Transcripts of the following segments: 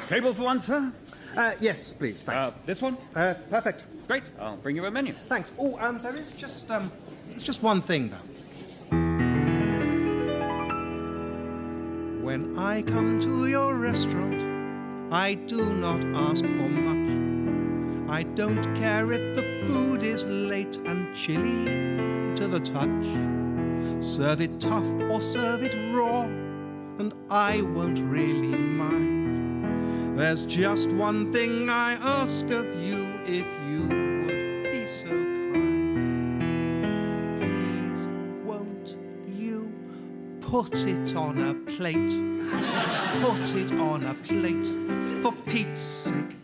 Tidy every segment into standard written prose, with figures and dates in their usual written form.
Table for one, sir? Yes, please, thanks. This one? Perfect. Great. I'll bring you a menu. Thanks. Oh, there is just one thing, though. When I come to your restaurant, I do not ask for much. I don't care if the food is late and chilly to the touch. Serve it tough or serve it raw, and I won't really mind. There's just one thing I ask of you, if you would be so kind. Please, won't you put it on a plate? Put it on a plate, for Pete's sake.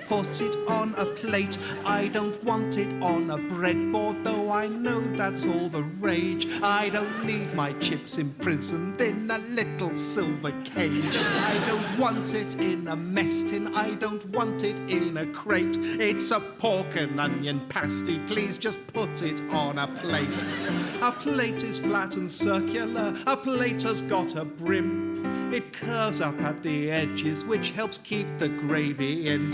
Put it on a plate. I don't want it on a breadboard, though I know that's all the rage. I don't need my chips imprisoned in a little silver cage. I don't want it in a mess tin. I don't want it in a crate. It's a pork and onion pasty. Please just put it on a plate. A plate is flat and circular. A plate has got a brim. It curves up at the edges, which helps keep the gravy in.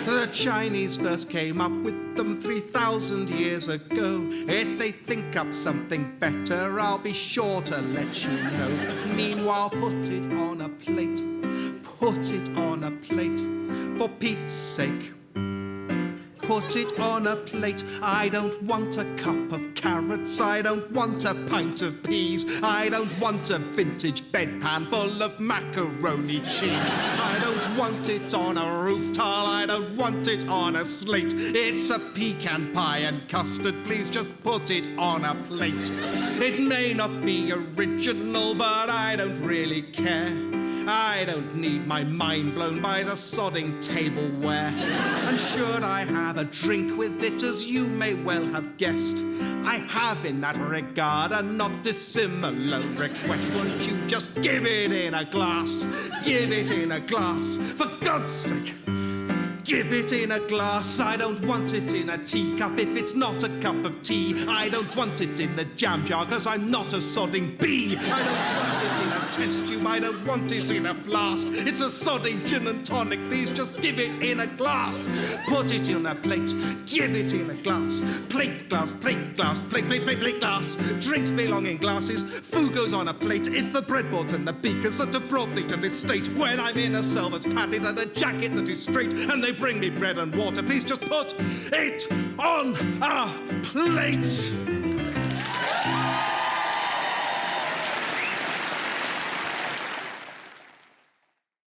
The Chinese first came up with them 3,000 years ago. If they think up something better, I'll be sure to let you know. Meanwhile, put it on a plate. Put it on a plate, for Pete's sake. Put it on a plate. I don't want a cup of carrots. I don't want a pint of peas. I don't want a vintage bedpan full of macaroni cheese. I don't want it on a roof tile. I don't want it on a slate. It's a pecan pie and custard. Please just put it on a plate. It may not be original, but I don't really care. I don't need my mind blown by the sodding tableware. And should I have a drink with it, as you may well have guessed, I have in that regard a not dissimilar request. Won't you just give it in a glass? Give it in a glass, for God's sake. Give it in a glass. I don't want it in a teacup if it's not a cup of tea. I don't want it in a jam jar, 'cause I'm not a sodding bee. I don't want it in a test tube. I don't want it in a flask. It's a sodding gin and tonic. Please just give it in a glass. Put it in a plate. Give it in a glass. Plate glass, plate glass, plate, plate, plate, plate glass. Drinks belong in glasses. Food goes on a plate. It's the breadboards and the beakers that have brought me to this state. When I'm in a cell that's padded and a jacket that is straight, and they bring me bread and water, please just put it on a plate.